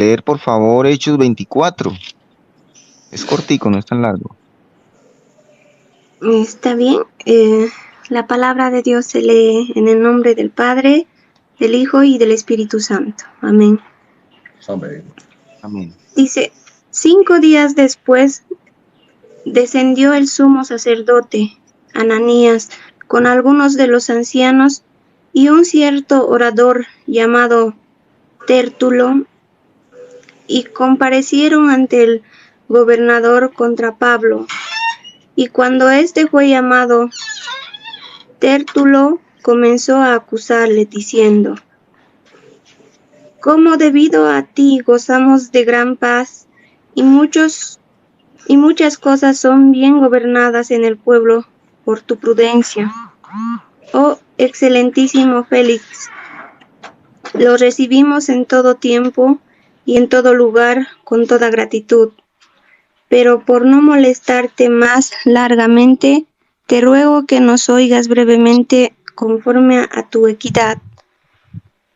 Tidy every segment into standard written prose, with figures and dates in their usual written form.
leer por favor Hechos 24. Es cortico, no es tan largo. Está bien. La palabra de Dios se lee en el nombre del Padre, del Hijo y del Espíritu Santo. Amén. Amén. Amén. Dice, 5 días después descendió el sumo sacerdote, Ananías, con algunos de los ancianos y un cierto orador llamado Tértulo, y comparecieron ante el gobernador contra Pablo. Y cuando éste fue llamado, Tértulo comenzó a acusarle, diciendo: «Como debido a ti gozamos de gran paz, y muchas cosas son bien gobernadas en el pueblo por tu prudencia. Oh excelentísimo Félix, lo recibimos en todo tiempo y en todo lugar con toda gratitud. Pero por no molestarte más largamente, te ruego que nos oigas brevemente conforme a tu equidad.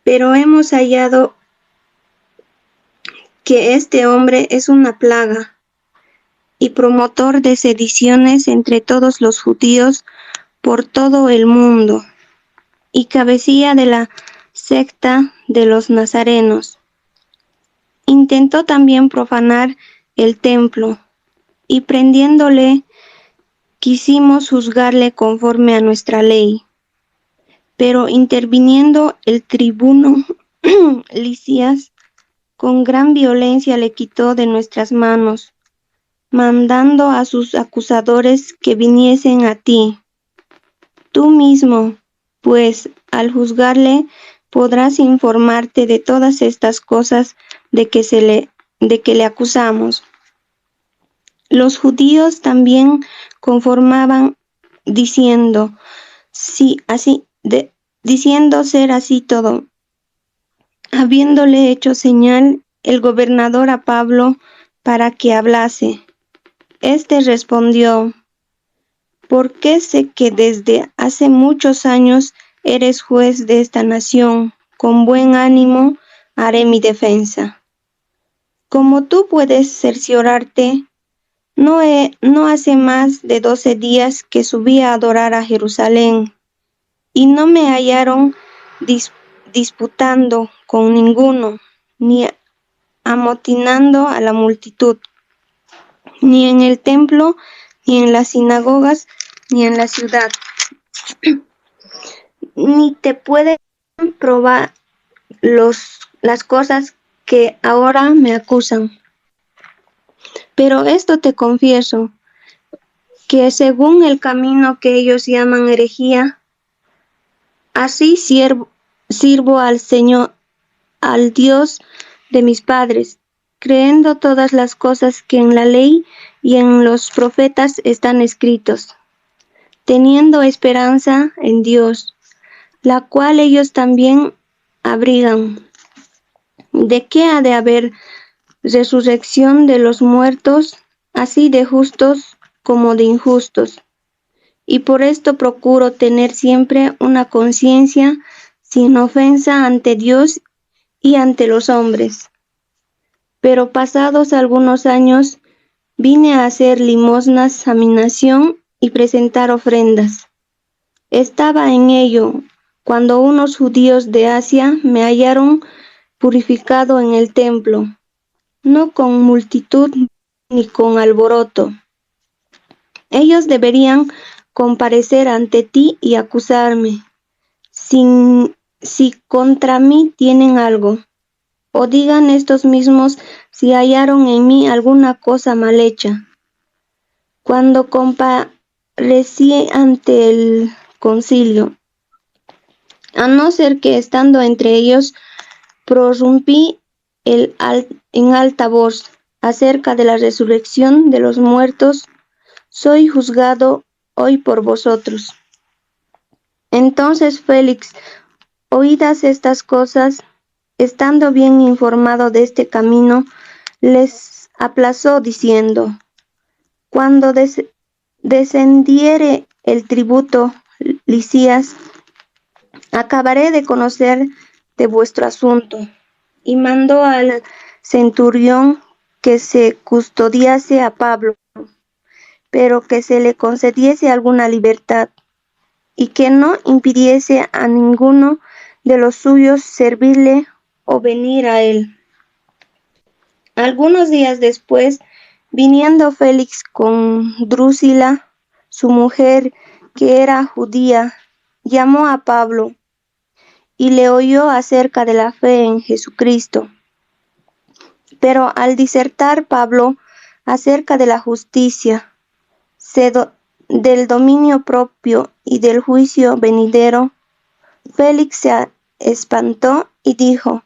Pero hemos hallado que este hombre es una plaga y promotor de sediciones entre todos los judíos por todo el mundo, y cabecilla de la secta de los nazarenos. Intentó también profanar el templo, y prendiéndole quisimos juzgarle conforme a nuestra ley. Pero interviniendo el tribuno Lisias, con gran violencia le quitó de nuestras manos, mandando a sus acusadores que viniesen a ti. Tú mismo, pues, al juzgarle, podrás informarte de todas estas cosas de que le acusamos. Los judíos también conformaban, diciendo ser así todo. Habiéndole hecho señal el gobernador a Pablo para que hablase, éste respondió: «Porque sé que desde hace muchos años eres juez de esta nación, con buen ánimo haré mi defensa. Como tú puedes cerciorarte, no hace más de 12 días que subí a adorar a Jerusalén, y no me hallaron disputando con ninguno, ni amotinando a la multitud, ni en el templo, ni en las sinagogas, ni en la ciudad. Ni te pueden probar las cosas que ahora me acusan. Pero esto te confieso, que según el camino que ellos llaman herejía, así sirvo al Señor, al Dios de mis padres, creyendo todas las cosas que en la ley y en los profetas están escritos, teniendo esperanza en Dios, la cual ellos también abrigan, de que ha de haber resurrección de los muertos, así de justos como de injustos. Y por esto procuro tener siempre una conciencia sin ofensa ante Dios y ante los hombres. Pero pasados algunos años vine a hacer limosnas a mi nación y presentar ofrendas. Estaba en ello cuando unos judíos de Asia me hallaron purificado en el templo, no con multitud ni con alboroto. Ellos deberían comparecer ante ti y acusarme, si contra mí tienen algo, o digan estos mismos si hallaron en mí alguna cosa mal hecha. Cuando comparecí ante el concilio, a no ser que estando entre ellos prorrumpí en alta voz acerca de la resurrección de los muertos, soy juzgado hoy por vosotros. Entonces Félix, oídas estas cosas, estando bien informado de este camino, les aplazó diciendo: Cuando descendiere el tributo Lisias, acabaré de conocer de vuestro asunto. Y mandó al centurión que se custodiase a Pablo, pero que se le concediese alguna libertad, y que no impidiese a ninguno de los suyos servirle o venir a él. Algunos días después, viniendo Félix con Drusila, su mujer, que era judía, llamó a Pablo y le oyó acerca de la fe en Jesucristo. Pero al disertar Pablo acerca de la justicia, del dominio propio y del juicio venidero, Félix se espantó y dijo: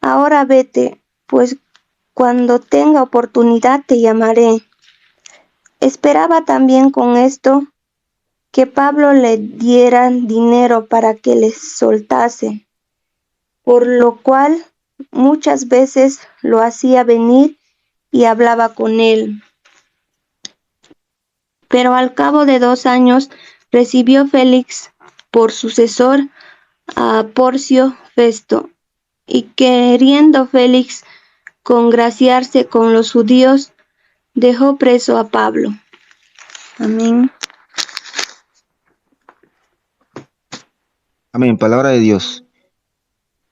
Ahora vete, pues cuando tenga oportunidad te llamaré. Esperaba también con esto que Pablo le diera dinero para que le soltase, por lo cual muchas veces lo hacía venir y hablaba con él. Pero al cabo de 2 años recibió Félix por sucesor a Porcio Festo, y queriendo Félix congraciarse con los judíos, dejó preso a Pablo. Amén. Amén, palabra de Dios.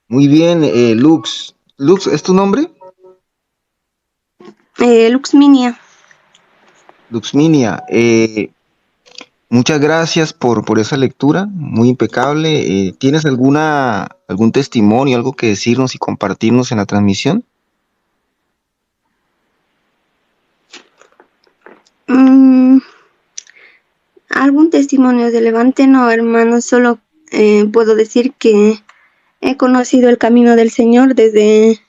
Muy bien, Lux. ¿Lux es tu nombre? Luxminia. Luxminia. Muchas gracias por esa lectura, muy impecable. ¿Tienes algún testimonio, algo que decirnos y compartirnos en la transmisión? ¿Algún testimonio relevante? No, hermano, solo puedo decir que he conocido el camino del Señor desde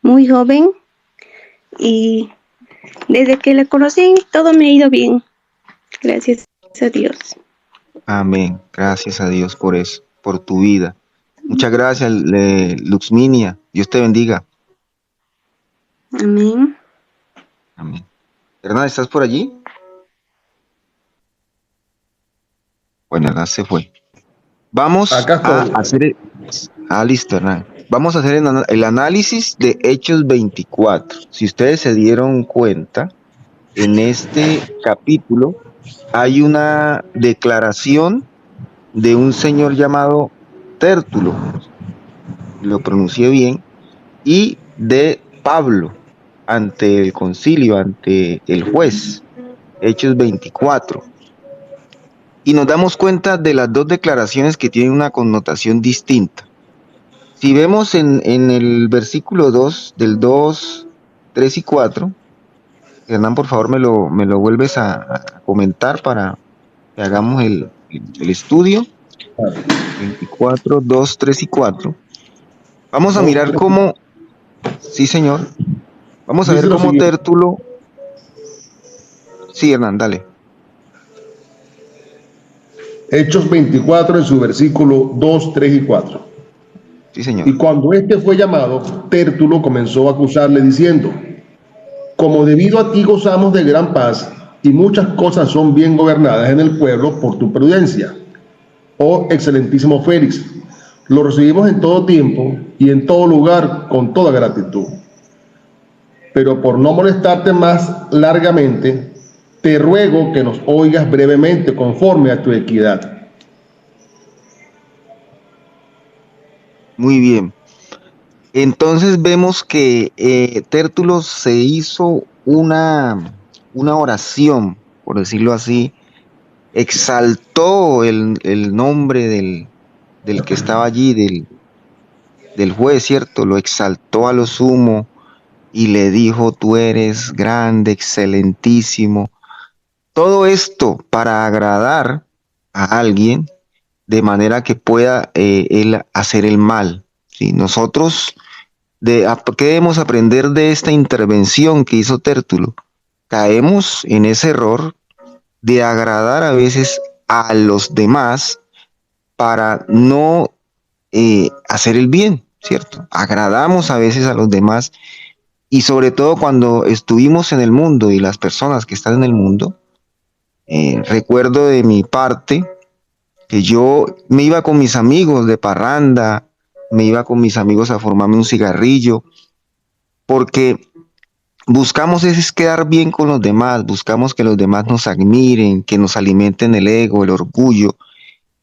muy joven, y desde que le conocí todo me ha ido bien. Gracias a Dios. Amén. Gracias a Dios por eso, por tu vida. Muchas gracias, Luxminia. Dios te bendiga. Amén. Amén. Hernán, ¿estás por allí? Bueno, Hernán se fue. Vamos Acá a estoy. hacer... listo, Hernán. Vamos a hacer el análisis de Hechos 24. Si ustedes se dieron cuenta, en este capítulo hay una declaración de un señor llamado Tértulo, lo pronuncié bien, y de Pablo ante el concilio, ante el juez, Hechos 24. Y nos damos cuenta de las dos declaraciones que tienen una connotación distinta. Si vemos en el versículo 2, del 2, 3 y 4, Hernán, por favor, me lo vuelves a comentar para que hagamos el estudio. 24, 2, 3 y 4. Vamos a mirar cómo, sí, señor, vamos a ver cómo Tértulo. Sí, Hernán, dale. Hechos 24 en su versículo 2, 3 y 4. Sí, señor. Y cuando éste fue llamado, Tértulo comenzó a acusarle diciendo: como debido a ti gozamos de gran paz y muchas cosas son bien gobernadas en el pueblo por tu prudencia, oh excelentísimo Félix, lo recibimos en todo tiempo y en todo lugar con toda gratitud. Pero por no molestarte más largamente, te ruego que nos oigas brevemente conforme a tu equidad. Muy bien. Entonces vemos que Tértulo se hizo una oración, por decirlo así, exaltó el nombre del que estaba allí, del juez, ¿cierto? Lo exaltó a lo sumo y le dijo: tú eres grande, excelentísimo. Todo esto para agradar a alguien de manera que pueda él hacer el mal. ¿Sí? Nosotros, ¿qué debemos aprender de esta intervención que hizo Tértulo? Caemos en ese error de agradar a veces a los demás para no hacer el bien, ¿cierto? Agradamos a veces a los demás, y sobre todo cuando estuvimos en el mundo y las personas que están en el mundo, recuerdo de mi parte que yo me iba con mis amigos de parranda, me iba con mis amigos a formarme un cigarrillo, porque buscamos es quedar bien con los demás, buscamos que los demás nos admiren, que nos alimenten el ego, el orgullo.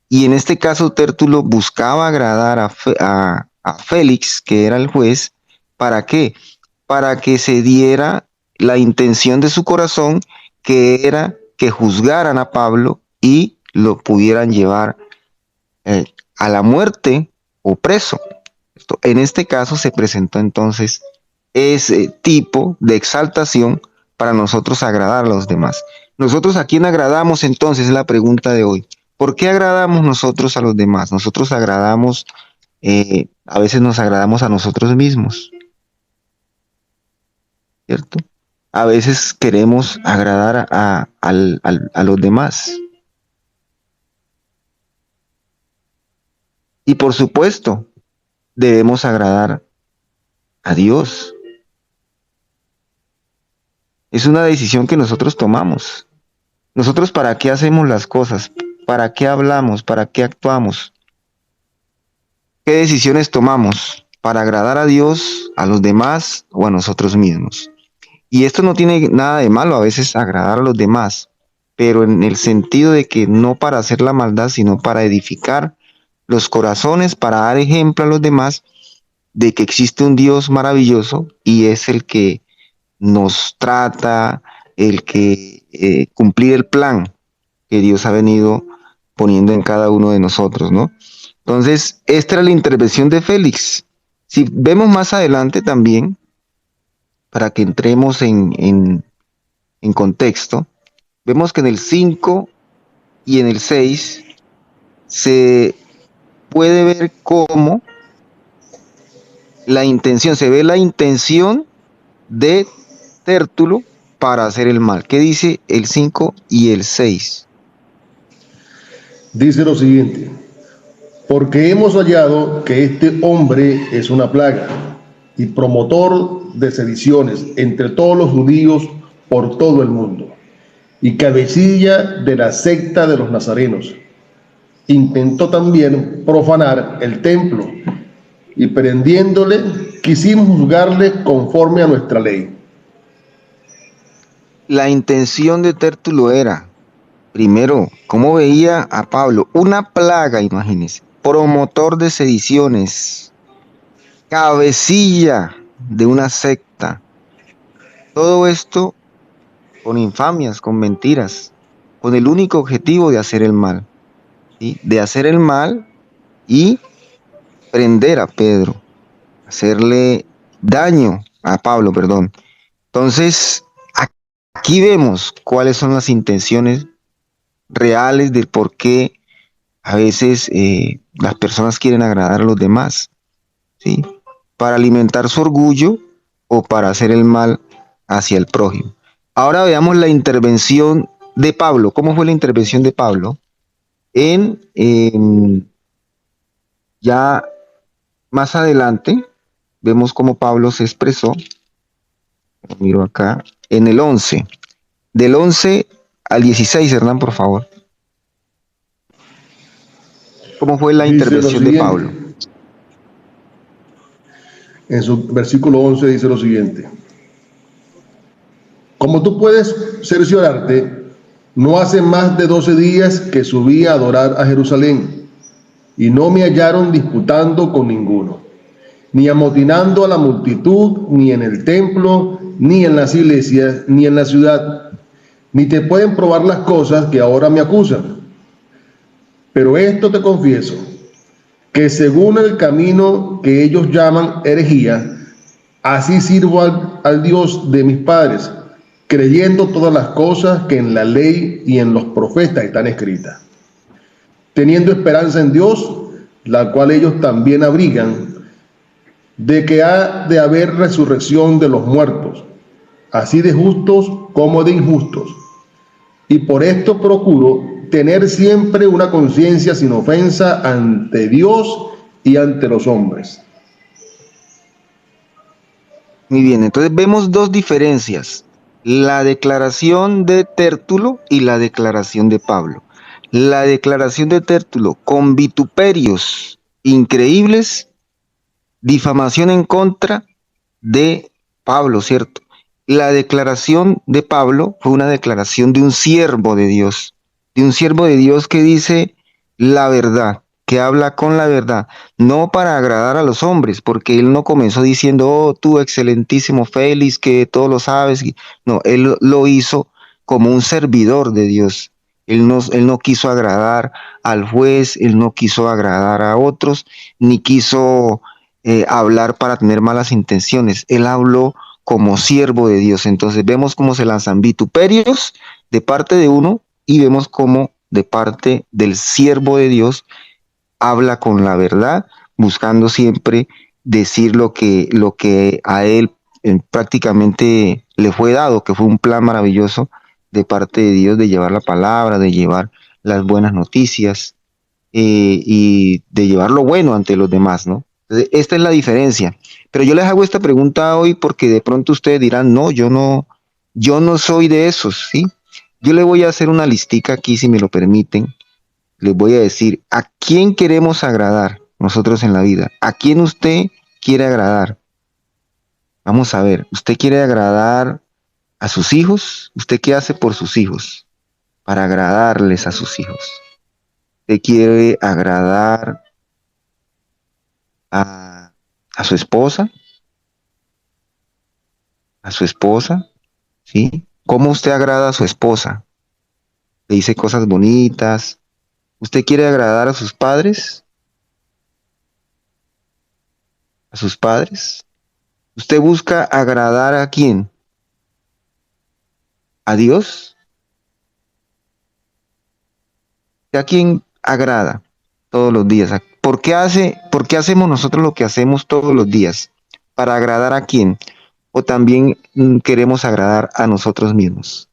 Y en este caso Tértulo buscaba agradar a Félix, que era el juez. ¿Para qué? Para que se diera la intención de su corazón, que era que juzgaran a Pablo y lo pudieran llevar a la muerte o preso. En este caso se presentó entonces ese tipo de exaltación para nosotros agradar a los demás. ¿Nosotros a quién agradamos entonces? Es la pregunta de hoy. ¿Por qué agradamos nosotros a los demás? Nosotros agradamos, a veces nos agradamos a nosotros mismos, ¿cierto? A veces queremos agradar a los demás. Y por supuesto, debemos agradar a Dios. Es una decisión que nosotros tomamos. ¿Nosotros para qué hacemos las cosas? ¿Para qué hablamos? ¿Para qué actuamos? ¿Qué decisiones tomamos? ¿Para agradar a Dios, a los demás o a nosotros mismos? Y esto no tiene nada de malo, a veces agradar a los demás, pero en el sentido de que no para hacer la maldad, sino para edificar los corazones, para dar ejemplo a los demás de que existe un Dios maravilloso y es el que nos trata, el que cumplir el plan que Dios ha venido poniendo en cada uno de nosotros, ¿no? Entonces, esta era la intervención de Félix. Si vemos más adelante también, para que entremos en contexto, vemos que en el 5 y en el 6 se puede ver cómo se ve la intención de Tértulo para hacer el mal. ¿Qué dice el 5 y el 6? Dice lo siguiente: porque hemos hallado que este hombre es una plaga y promotor de sediciones entre todos los judíos por todo el mundo, y cabecilla de la secta de los nazarenos. Intentó también profanar el templo, y prendiéndole quisimos juzgarle conforme a nuestra ley. La intención de Tértulo era, primero, ¿cómo veía a Pablo? Una plaga, imagínense, promotor de sediciones, cabecilla de una secta. Todo esto con infamias, con mentiras, con el único objetivo de hacer el mal, ¿sí? De hacer el mal y prender a Pedro, hacerle daño a Pablo, perdón. Entonces, aquí vemos cuáles son las intenciones reales del por qué a veces las personas quieren agradar a los demás, ¿sí? Para alimentar su orgullo o para hacer el mal hacia el prójimo. Ahora veamos la intervención de Pablo. ¿Cómo fue la intervención de Pablo? Ya más adelante vemos cómo Pablo se expresó. Miro acá, en el 11. Del 11 al 16, Hernán, por favor. ¿Cómo fue la intervención de Pablo? En su versículo 11 dice lo siguiente: como tú puedes cerciorarte, no hace más de 12 días que subí a adorar a Jerusalén, y no me hallaron disputando con ninguno, ni amotinando a la multitud, ni en el templo, ni en las iglesias, ni en la ciudad, ni te pueden probar las cosas que ahora me acusan. Pero esto te confieso, que según el camino que ellos llaman herejía, así sirvo al Dios de mis padres, creyendo todas las cosas que en la ley y en los profetas están escritas, teniendo esperanza en Dios, la cual ellos también abrigan, de que ha de haber resurrección de los muertos, así de justos como de injustos. Y por esto procuro tener siempre una conciencia sin ofensa ante Dios y ante los hombres. Muy bien, entonces vemos dos diferencias: la declaración de Tértulo y la declaración de Pablo. La declaración de Tértulo con vituperios increíbles, difamación en contra de Pablo, ¿cierto? La declaración de Pablo fue una declaración de un siervo de Dios que dice la verdad, que habla con la verdad, no para agradar a los hombres, porque él no comenzó diciendo, oh, tú excelentísimo Félix, que todo lo sabes. No, él lo hizo como un servidor de Dios. Él no quiso agradar al juez, él no quiso agradar a otros, ni quiso hablar para tener malas intenciones. Él habló como siervo de Dios. Entonces vemos cómo se lanzan vituperios de parte de uno y vemos cómo de parte del siervo de Dios habla con la verdad, buscando siempre decir lo que a él prácticamente le fue dado, que fue un plan maravilloso de parte de Dios de llevar la palabra, de llevar las buenas noticias y de llevar lo bueno ante los demás, ¿no? Entonces, esta es la diferencia. Pero yo les hago esta pregunta hoy porque de pronto ustedes dirán, no, yo no soy de esos, ¿sí? Yo le voy a hacer una listica aquí, si me lo permiten. Les voy a decir, ¿a quién queremos agradar nosotros en la vida? ¿A quién usted quiere agradar? Vamos a ver, ¿usted quiere agradar a sus hijos? ¿Usted qué hace por sus hijos? Para agradarles a sus hijos. ¿Usted quiere agradar a, a su esposa? ¿A su esposa? ¿Sí? ¿Cómo usted agrada a su esposa? ¿Le dice cosas bonitas? ¿Usted quiere agradar a sus padres? ¿A sus padres? ¿Usted busca agradar a quién? ¿A Dios? ¿A quién agrada todos los días? Por qué hacemos nosotros lo que hacemos todos los días? ¿Para agradar a quién? ¿O también queremos agradar a nosotros mismos?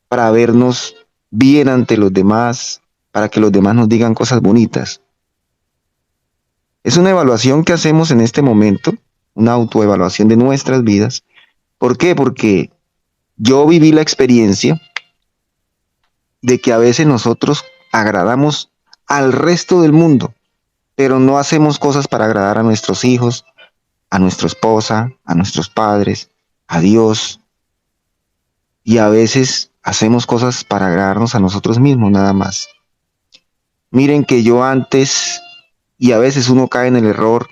Para vernos bien ante los demás, para que los demás nos digan cosas bonitas. Es una evaluación que hacemos en este momento, una autoevaluación de nuestras vidas. ¿Por qué? Porque yo viví la experiencia de que a veces nosotros agradamos al resto del mundo, pero no hacemos cosas para agradar a nuestros hijos, a nuestra esposa, a nuestros padres, a Dios, y a veces hacemos cosas para agradarnos a nosotros mismos nada más. Miren que yo antes, y a veces uno cae en el error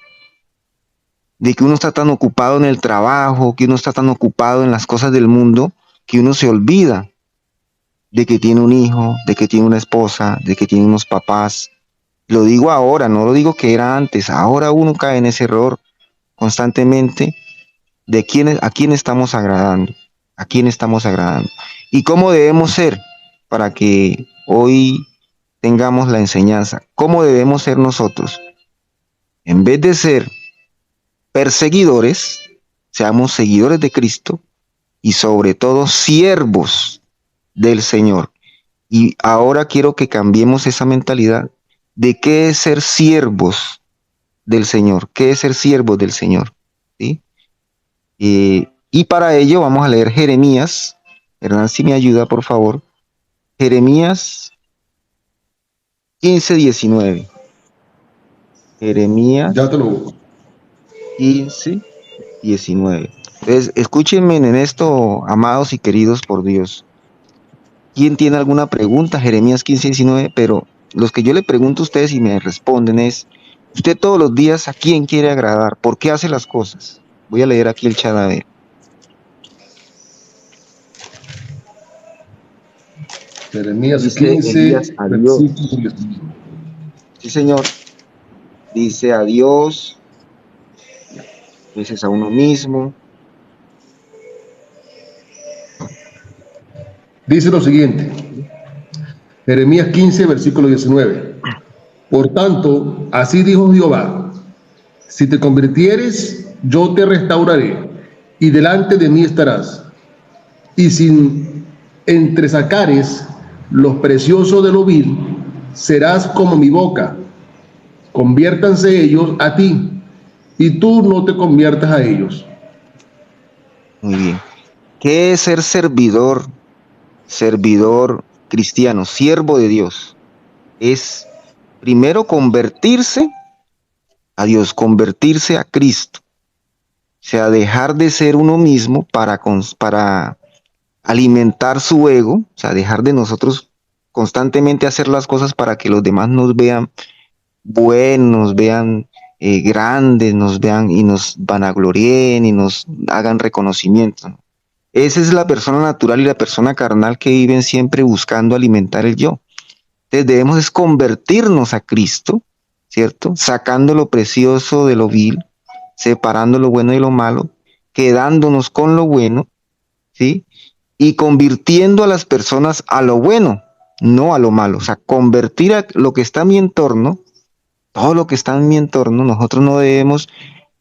de que uno está tan ocupado en el trabajo, que uno está tan ocupado en las cosas del mundo, que uno se olvida de que tiene un hijo, de que tiene una esposa, de que tiene unos papás. Lo digo ahora, no lo digo que era antes. Ahora uno cae en ese error constantemente de a quién estamos agradando, a quién estamos agradando y cómo debemos ser para que hoy tengamos la enseñanza. ¿Cómo debemos ser nosotros? En vez de ser perseguidores, seamos seguidores de Cristo y sobre todo siervos del Señor. Y ahora quiero que cambiemos esa mentalidad de qué es ser siervos del Señor, qué es ser siervos del Señor. ¿Sí? Y para ello vamos a leer Jeremías. Hernán, si me ayuda, por favor. Jeremías 15:19. Jeremías Ya te lo busco. 15:19. Entonces, escúchenme en esto, amados y queridos por Dios. ¿Quién tiene alguna pregunta? Jeremías 15:19, pero los que yo le pregunto a ustedes y me responden es, usted todos los días ¿a quién quiere agradar? ¿Por qué hace las cosas? Voy a leer aquí el chat a ver. Jeremías Dice 15, Elías a Dios. versículo 19. Sí, señor. Dice a Dios, dices a uno mismo. Dice lo siguiente, Jeremías 15, versículo 19. Por tanto, así dijo Jehová, si te convirtieres, yo te restauraré, y delante de mí estarás. Y sin entresacares los preciosos de lo vil, serás como mi boca. Conviértanse ellos a ti, y tú no te conviertas a ellos. Muy bien. ¿Qué es ser servidor? Servidor cristiano, siervo de Dios. Es primero convertirse a Dios, convertirse a Cristo. sea, dejar de ser uno mismo para alimentar su ego, o sea, dejar de nosotros constantemente hacer las cosas para que los demás nos vean buenos, nos vean grandes, nos vean y nos vanaglorien y nos hagan reconocimiento, ¿no? Esa es la persona natural y la persona carnal que viven siempre buscando alimentar el yo. Entonces debemos es convertirnos a Cristo, ¿cierto? Sacando lo precioso de lo vil, separando lo bueno de lo malo, quedándonos con lo bueno, ¿sí? Y convirtiendo a las personas a lo bueno, no a lo malo. O sea, convertir a lo que está en mi entorno, todo lo que está en mi entorno, nosotros no debemos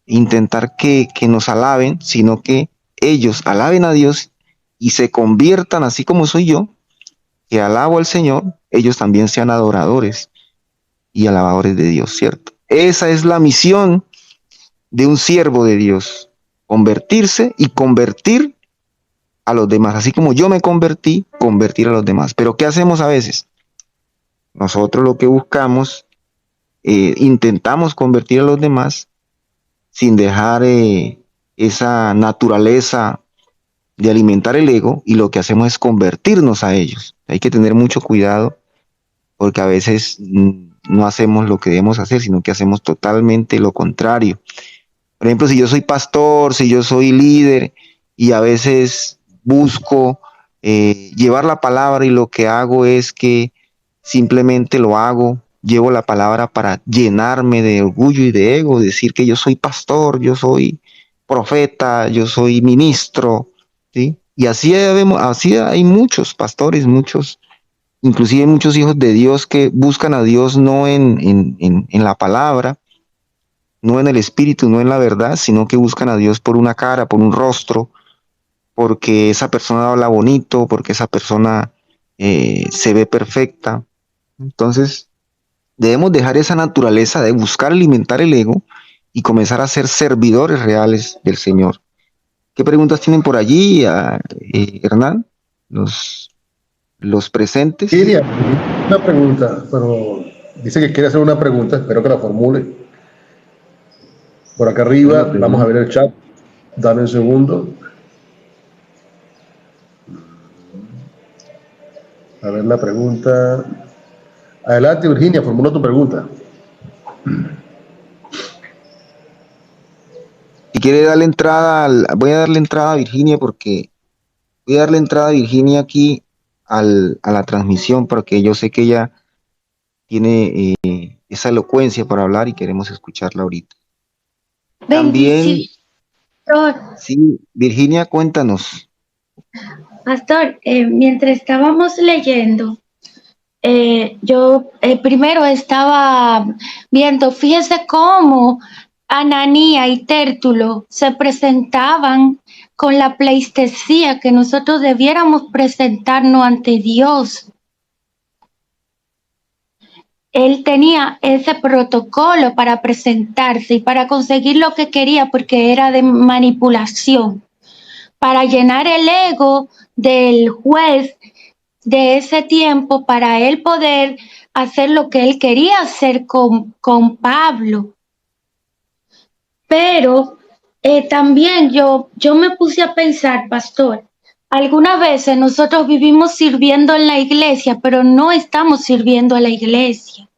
intentar que nos alaben, sino que ellos alaben a Dios y se conviertan, así como soy yo, que alabo al Señor, ellos también sean adoradores y alabadores de Dios, ¿cierto? Esa es la misión de un siervo de Dios, convertirse y convertir a los demás, así como yo me convertí, convertir a los demás. Pero ¿qué hacemos a veces? Nosotros lo que buscamos, intentamos convertir a los demás sin dejar esa naturaleza de alimentar el ego, y lo que hacemos es convertirnos a ellos. Hay que tener mucho cuidado porque a veces no hacemos lo que debemos hacer, sino que hacemos totalmente lo contrario. Por ejemplo, si yo soy pastor, si yo soy líder y a veces busco llevar la palabra, y lo que hago es que simplemente lo hago, llevo la palabra para llenarme de orgullo y de ego, decir que yo soy pastor, yo soy profeta, yo soy ministro, ¿sí? Y así hay muchos pastores, muchos, inclusive muchos hijos de Dios que buscan a Dios no en la palabra, no en el espíritu, no en la verdad, sino que buscan a Dios por una cara, por un rostro, porque esa persona habla bonito, porque esa persona se ve perfecta. Entonces, debemos dejar esa naturaleza de buscar alimentar el ego y comenzar a ser servidores reales del Señor. ¿Qué preguntas tienen por allí, Hernán? Los presentes. Iria, una pregunta, pero dice que quiere hacer una pregunta, espero que la formule. Por acá arriba, vamos a ver el chat. Dame un segundo. A ver la pregunta. Adelante, Virginia, formula tu pregunta. Si quiere darle entrada, voy a darle entrada a Virginia, porque voy a darle entrada a Virginia aquí a la transmisión, porque yo sé que ella tiene esa elocuencia para hablar y queremos escucharla ahorita. También, Pastor, sí, Virginia, cuéntanos. Pastor, mientras estábamos leyendo, yo primero estaba viendo, fíjese cómo Ananía y Tértulo se presentaban con la pleitesía que nosotros debiéramos presentarnos ante Dios. Él tenía ese protocolo para presentarse y para conseguir lo que quería, porque era de manipulación, para llenar el ego del juez de ese tiempo, para él poder hacer lo que él quería hacer con Pablo. Pero también yo me puse a pensar, pastor, algunas veces nosotros vivimos sirviendo en la iglesia, pero no estamos sirviendo a la iglesia.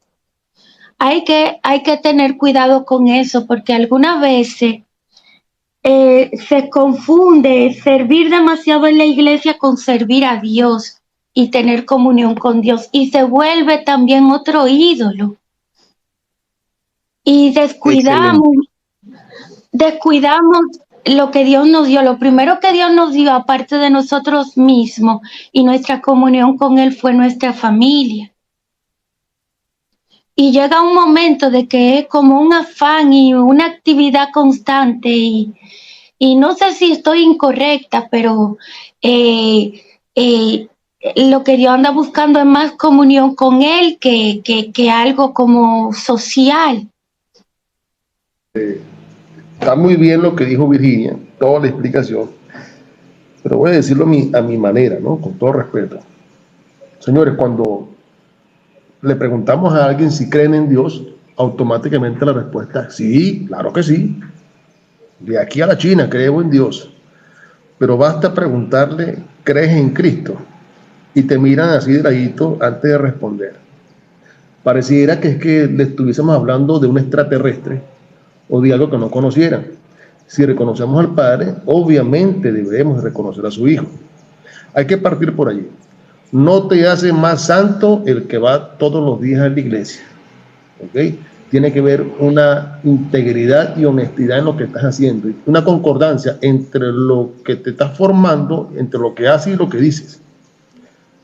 Hay que tener cuidado con eso, porque algunas veces se confunde servir demasiado en la iglesia con servir a Dios y tener comunión con Dios, y se vuelve también otro ídolo. Y descuidamos lo que Dios nos dio. Lo primero que Dios nos dio, aparte de nosotros mismos y nuestra comunión con Él, fue nuestra familia. Y llega un momento de que es como un afán y una actividad constante, y no sé si estoy incorrecta, pero lo que Dios anda buscando es más comunión con Él que algo como social. Está muy bien lo que dijo Virginia, toda la explicación, pero voy a decirlo a mi manera, ¿no? Con todo respeto. Señores, cuando le preguntamos a alguien si creen en Dios, automáticamente la respuesta es sí, claro que sí. De aquí a la China creo en Dios, pero basta preguntarle, ¿crees en Cristo? Y te miran así de ladito antes de responder. Pareciera que es que le estuviésemos hablando de un extraterrestre o de algo que no conocieran. Si reconocemos al Padre, obviamente debemos reconocer a su Hijo. Hay que partir por allí. No te hace más santo el que va todos los días a la iglesia. ¿Ok? Tiene que haber una integridad y honestidad en lo que estás haciendo, una concordancia entre lo que te estás formando, entre lo que haces y lo que dices,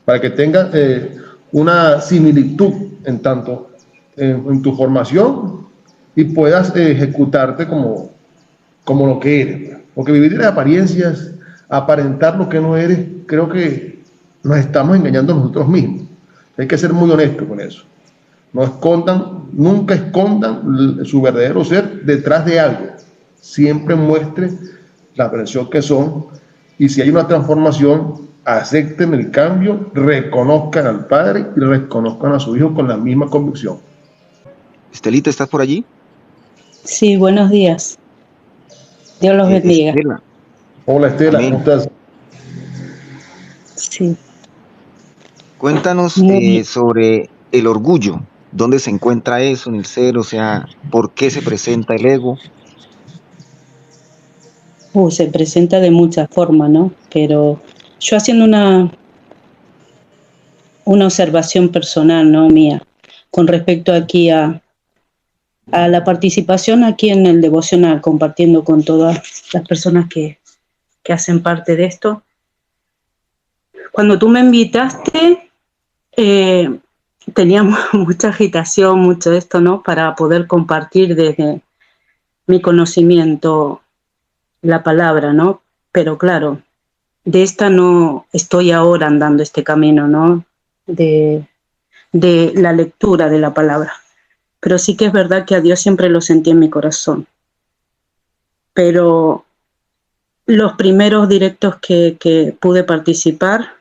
para que tengas una similitud en tanto en tu formación y puedas ejecutarte como lo que eres. Porque vivir en apariencias, aparentar lo que no eres, creo que nos estamos engañando a nosotros mismos. Hay que ser muy honestos con eso. No escondan, nunca escondan su verdadero ser detrás de algo. Siempre muestren la versión que son, y si hay una transformación, acepten el cambio, reconozcan al Padre y reconozcan a su Hijo con la misma convicción. Estelita, ¿estás por allí? Sí, buenos días. Dios los bendiga. Estela. Hola Estela, Amén. ¿cómo estás? Sí. Cuéntanos sobre el orgullo. ¿Dónde se encuentra eso en el ser? O sea, ¿por qué se presenta el ego? Se presenta de muchas formas, ¿no? Pero yo haciendo una observación personal, ¿no? Mía, con respecto aquí a la participación aquí en el devocional, compartiendo con todas las personas que hacen parte de esto. Cuando tú me invitaste, teníamos mucha agitación, mucho esto, ¿no? Para poder compartir desde mi conocimiento la palabra, ¿no? Pero claro, de esta no estoy ahora andando este camino, ¿no? De la lectura de la palabra. Pero sí que es verdad que a Dios siempre lo sentí en mi corazón. Pero los primeros directos que pude participar,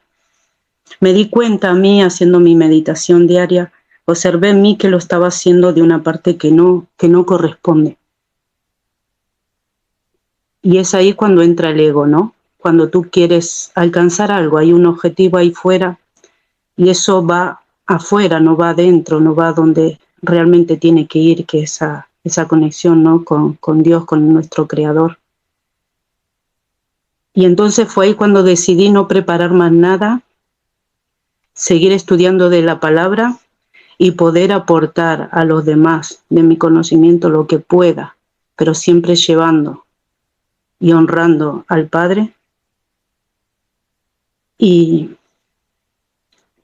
me di cuenta a mí, haciendo mi meditación diaria, observé en mí que lo estaba haciendo de una parte que no corresponde. Y es ahí cuando entra el ego, ¿no? Cuando tú quieres alcanzar algo, hay un objetivo ahí fuera y eso va afuera, no va adentro, no va donde realmente tiene que ir, que esa conexión, ¿no? con Dios, con nuestro Creador. Y entonces fue ahí cuando decidí no preparar más nada, seguir estudiando de la palabra y poder aportar a los demás de mi conocimiento lo que pueda, pero siempre llevando y honrando al Padre. Y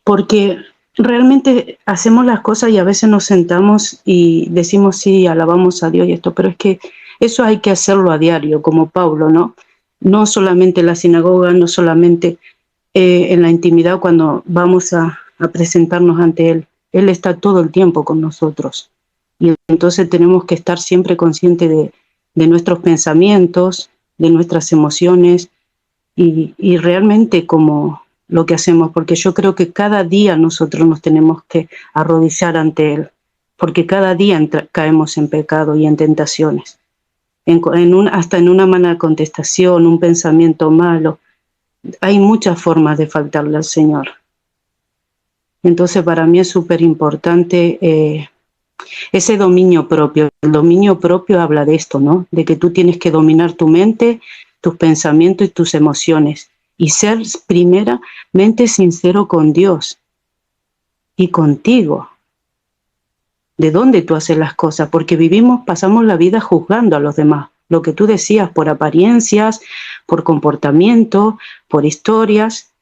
porque realmente hacemos las cosas y a veces nos sentamos y decimos sí, alabamos a Dios y esto, pero es que eso hay que hacerlo a diario, como Pablo, ¿no? No solamente en la sinagoga, no solamente en la intimidad cuando vamos a presentarnos ante Él. Él está todo el tiempo con nosotros. Y entonces tenemos que estar siempre conscientes de nuestros pensamientos, de nuestras emociones y realmente como lo que hacemos, porque yo creo que cada día nosotros nos tenemos que arrodillar ante Él, porque cada día caemos en pecado y en tentaciones. Hasta en una mala contestación, un pensamiento malo. Hay muchas formas de faltarle al Señor. Entonces para mí es súper importante ese dominio propio. El dominio propio habla de esto, ¿no? De que tú tienes que dominar tu mente, tus pensamientos y tus emociones y ser primeramente sincero con Dios y contigo. De dónde tú haces las cosas, porque pasamos la vida juzgando a los demás. Lo que tú decías, por apariencias, por comportamiento, por historias.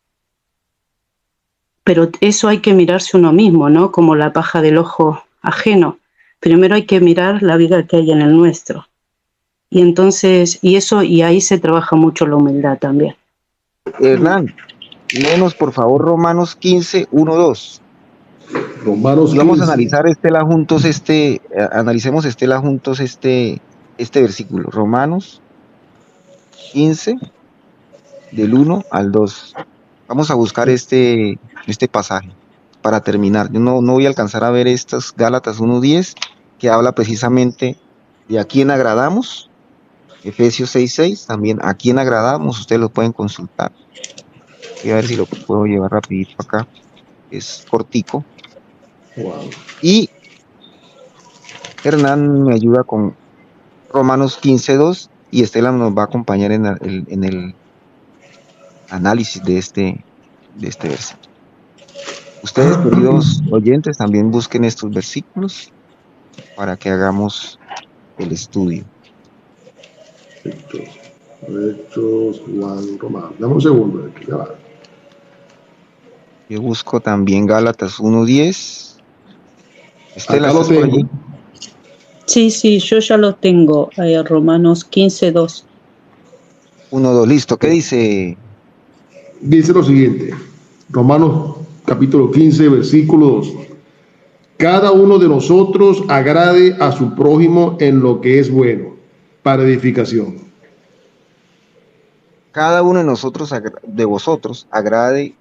Pero eso hay que mirarse uno mismo, ¿no? Como la paja del ojo ajeno. Primero hay que mirar la vida que hay en el nuestro. Y entonces, y ahí se trabaja mucho la humildad también. Hernán, léenos por favor Romanos 15, 1, 2. Romanos 15. Y vamos a analizar analicemos juntos este versículo. Romanos 15, del 1 al 2. Vamos a buscar este pasaje para terminar. Yo no voy a alcanzar a ver estas Gálatas 1:10, que habla precisamente de a quién agradamos Efesios 6:6, también a quién agradamos, ustedes lo pueden consultar. Voy a ver si lo puedo llevar rapidito acá, es cortico. Wow. Y Hernán me ayuda con Romanos 15:2 y Estela nos va a acompañar en el análisis de este versículo. Ustedes, queridos oyentes, también busquen estos versículos para que hagamos el estudio. Hechos, Juan, Romano. Dame un segundo, aquí ya va. Yo busco también Gálatas 1:10. Estela, Acá lo ¿estás por allí? tengo. Sí, yo ya lo tengo, Romanos 15:2. 1:2, listo. ¿Qué dice? Dice lo siguiente, Romanos capítulo 15, versículo 2. Cada uno de nosotros agrade a su prójimo en lo que es bueno, para edificación. Cada uno de nosotros, de vosotros, agrade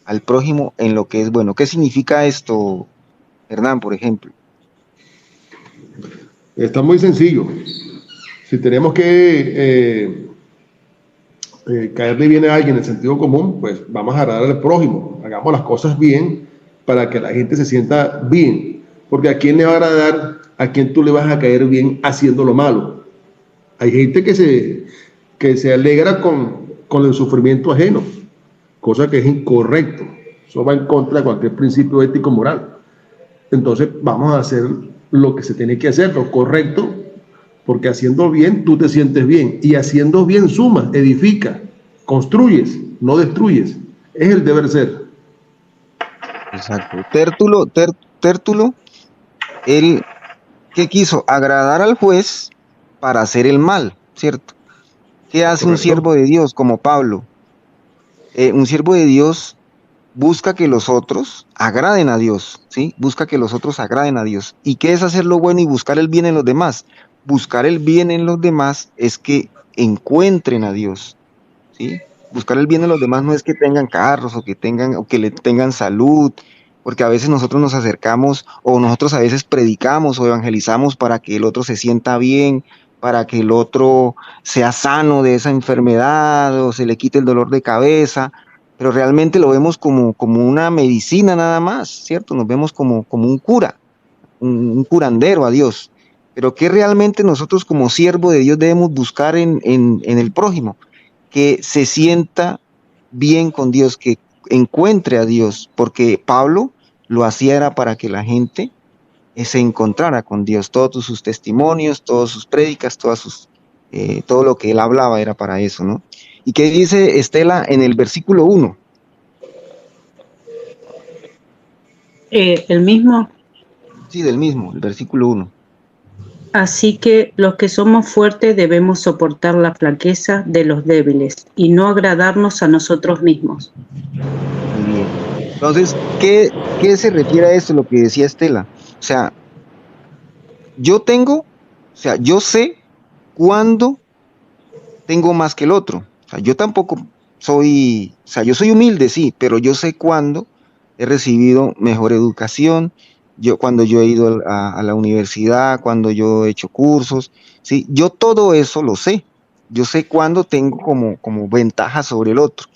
al prójimo en lo que es bueno. ¿Qué significa esto, Hernán, por ejemplo? Está muy sencillo. Si tenemos que caerle bien a alguien en el sentido común, pues vamos a agradar al prójimo. Hagamos las cosas bien para que la gente se sienta bien. Porque ¿a quién le va a agradar? ¿A quién tú le vas a caer bien haciendo lo malo? Hay gente que se alegra con el sufrimiento ajeno, cosa que es incorrecto. Eso va en contra de cualquier principio ético moral. Entonces vamos a hacer lo que se tiene que hacer, lo correcto, porque haciendo bien tú te sientes bien, y haciendo bien sumas, edifica, construyes, no destruyes. Es el deber ser. Exacto. Tértulo, él, ¿qué quiso? Agradar al juez para hacer el mal, ¿cierto? ¿Qué hace un Correcto. siervo de Dios como Pablo? Un siervo de Dios busca que los otros agraden a Dios, ¿sí? Busca que los otros agraden a Dios. ¿Y qué es hacer lo bueno y buscar el bien en los demás? Buscar el bien en los demás es que encuentren a Dios, ¿sí? Buscar el bien en los demás no es que tengan carros o que tengan salud, porque a veces nosotros nos acercamos o nosotros a veces predicamos o evangelizamos para que el otro se sienta bien, para que el otro sea sano de esa enfermedad o se le quite el dolor de cabeza, pero realmente lo vemos como una medicina nada más, ¿cierto? Nos vemos como un cura, un curandero a Dios. Pero ¿qué realmente nosotros como siervo de Dios debemos buscar en el prójimo? Que se sienta bien con Dios, que encuentre a Dios, porque Pablo lo hacía era para que la gente se encontrara con Dios. Todos sus testimonios, todas sus prédicas, todo lo que él hablaba era para eso, ¿no? ¿Y qué dice Estela en el versículo 1? El mismo. Sí, del mismo, el versículo 1. Así que los que somos fuertes debemos soportar la flaqueza de los débiles y no agradarnos a nosotros mismos. Muy bien. Entonces, ¿qué se refiere a esto, lo que decía Estela? O sea, yo sé cuándo tengo más que el otro. O sea, yo tampoco soy, o sea, yo soy humilde, sí, pero yo sé cuándo he recibido mejor educación, cuando yo he ido a la universidad, cuando yo he hecho cursos, sí, yo todo eso lo sé. Yo sé cuándo tengo como ventaja sobre el otro.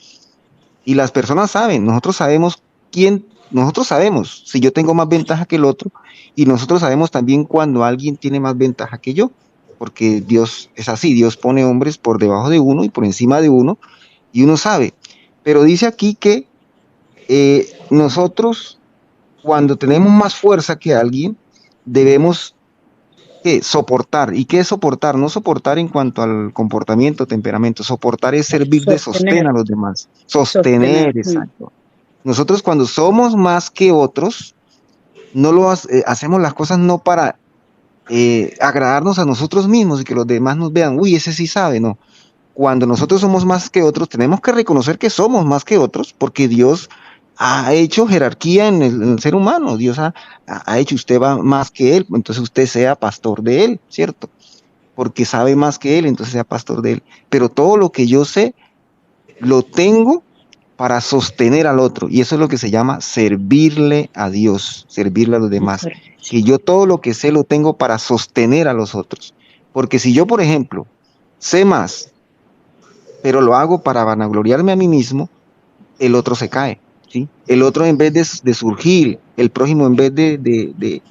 Y las personas saben, nosotros sabemos si yo tengo más ventaja que el otro, y nosotros sabemos también cuando alguien tiene más ventaja que yo, porque Dios es así, Dios pone hombres por debajo de uno y por encima de uno, y uno sabe. Pero dice aquí que nosotros, cuando tenemos más fuerza que alguien, debemos soportar. ¿Y qué es soportar? No soportar en cuanto al comportamiento, temperamento. Soportar es servir de sostén a los demás. Sostener, exacto. Nosotros cuando somos más que otros, no hacemos las cosas no para agradarnos a nosotros mismos y que los demás nos vean, uy, ese sí sabe, no. Cuando nosotros somos más que otros, tenemos que reconocer que somos más que otros, porque Dios ha hecho jerarquía en el ser humano. Dios ha hecho, usted va más que él, entonces usted sea pastor de él, ¿cierto? Porque sabe más que él, entonces sea pastor de él. Pero todo lo que yo sé, lo tengo para sostener al otro, y eso es lo que se llama servirle a Dios, servirle a los demás. Que yo todo lo que sé lo tengo para sostener a los otros. Porque si yo, por ejemplo, sé más, pero lo hago para vanagloriarme a mí mismo, el otro se cae, ¿sí? El otro, en vez de surgir, el prójimo, en vez de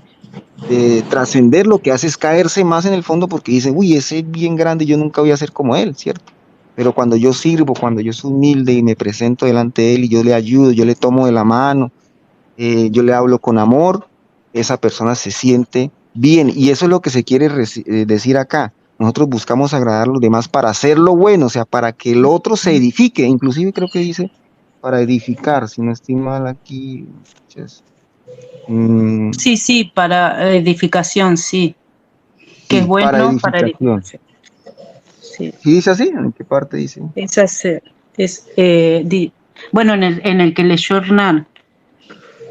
trascender, lo que hace es caerse más en el fondo, porque dice, uy, ese es bien grande, yo nunca voy a ser como él, ¿cierto? Pero cuando yo sirvo, cuando yo soy humilde y me presento delante de él y yo le ayudo, yo le tomo de la mano, yo le hablo con amor, esa persona se siente bien. Y eso es lo que se quiere decir acá. Nosotros buscamos agradar a los demás para hacerlo bueno, o sea, para que el otro se edifique. Inclusive creo que dice para edificar, si no estoy mal aquí. Sí, sí, para edificación, sí. Que Sí, es para bueno para edificación. edificación. Sí. ¿Sí dice así? ¿En qué parte dice? Es hacer. Bueno, en el que leyó Hernán.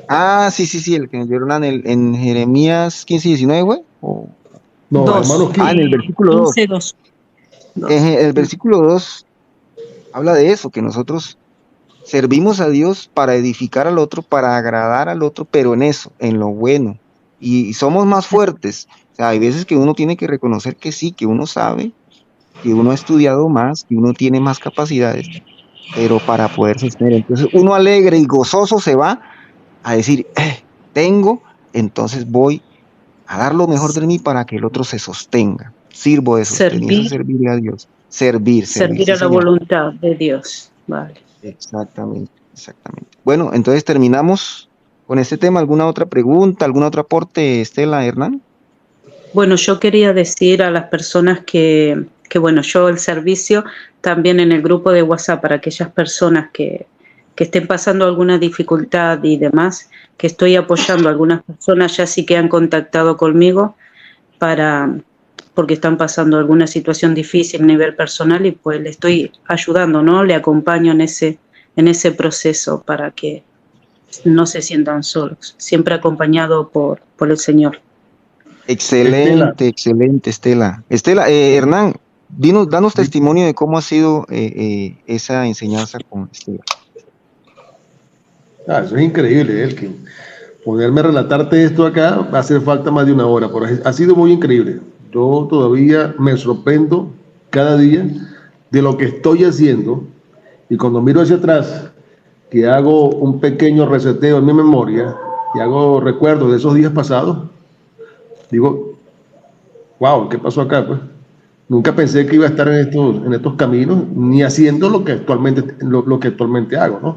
Ah, sí, sí, sí, el que nos en, en Jeremías 15 y 19, güey. No, Dos. Hermanos En el 15. versículo 2. 15, 2. El versículo 2 habla de eso, que nosotros servimos a Dios para edificar al otro, para agradar al otro, pero en eso, en lo bueno. Y somos más fuertes. O sea, hay veces que uno tiene que reconocer que sí, que uno sabe, que uno ha estudiado más, que uno tiene más capacidades, pero para poder sostener. Entonces, uno alegre y gozoso se va a decir, tengo, entonces voy a dar lo mejor de mí para que el otro se sostenga. Sirvo de sostén, y eso es Servir, servirle a Dios. Servir, servir sí, a la señor. voluntad de Dios. Vale. Exactamente, exactamente. Bueno, entonces terminamos con este tema. ¿Alguna otra pregunta, algún otro aporte, Estela, Hernán? Bueno, yo quería decir a las personas que bueno, yo el servicio también en el grupo de WhatsApp para aquellas personas que estén pasando alguna dificultad y demás, que estoy apoyando a algunas personas ya sí que han contactado conmigo porque están pasando alguna situación difícil a nivel personal y pues le estoy ayudando, ¿no? Le acompaño en ese proceso para que no se sientan solos, siempre acompañado por el Señor. Estela, Excelente, excelente, Estela. Estela, Hernán, danos testimonio de cómo ha sido esa enseñanza con Estela. eso es increíble, Elkin. Poderme relatarte esto acá va a hacer falta más de una hora, pero ha sido muy increíble. Yo todavía me sorprendo cada día de lo que estoy haciendo y cuando miro hacia atrás, que hago un pequeño reseteo en mi memoria y hago recuerdos de esos días pasados, digo, wow, ¿qué pasó acá? Pues nunca pensé que iba a estar en estos caminos, ni haciendo lo que actualmente hago, ¿no?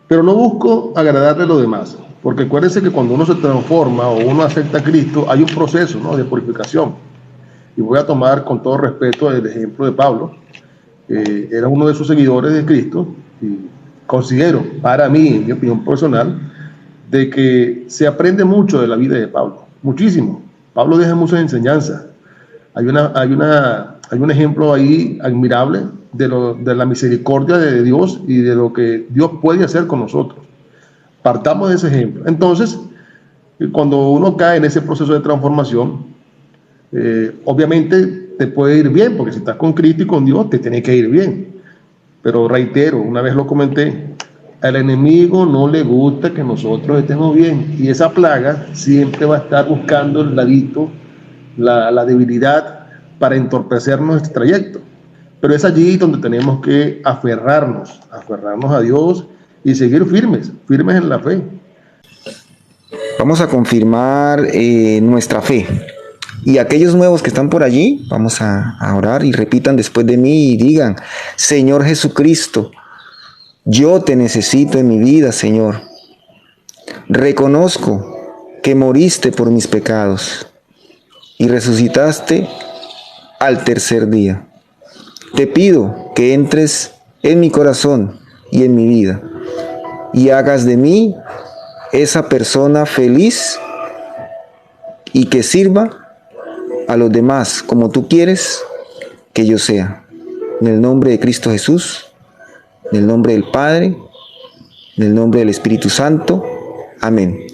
Pero no busco agradarle a los demás, porque acuérdense que cuando uno se transforma o uno acepta a Cristo, hay un proceso, ¿no?, de purificación. Y voy a tomar con todo respeto el ejemplo de Pablo. Era uno de sus seguidores de Cristo y considero, para mí, en mi opinión personal, de que se aprende mucho de la vida de Pablo, muchísimo. Pablo deja muchas enseñanzas. Hay un ejemplo ahí admirable de la misericordia de Dios y de lo que Dios puede hacer con nosotros. Partamos de ese ejemplo. Entonces, cuando uno cae en ese proceso de transformación, obviamente te puede ir bien, porque si estás con Cristo y con Dios, te tiene que ir bien. Pero reitero, una vez lo comenté, al enemigo no le gusta que nosotros estemos bien, y esa plaga siempre va a estar buscando el ladito, la debilidad para entorpecer nuestro trayecto. Pero es allí donde tenemos que aferrarnos a Dios y seguir firmes en la fe. Vamos a confirmar nuestra fe. Y aquellos nuevos que están por allí, vamos a orar y repitan después de mí y digan, Señor Jesucristo, yo te necesito en mi vida, Señor. Reconozco que moriste por mis pecados y resucitaste al tercer día. Te pido que entres en mi corazón y en mi vida y hagas de mí esa persona feliz y que sirva a los demás como tú quieres que yo sea. En el nombre de Cristo Jesús, en el nombre del Padre, en el nombre del Espíritu Santo. Amén.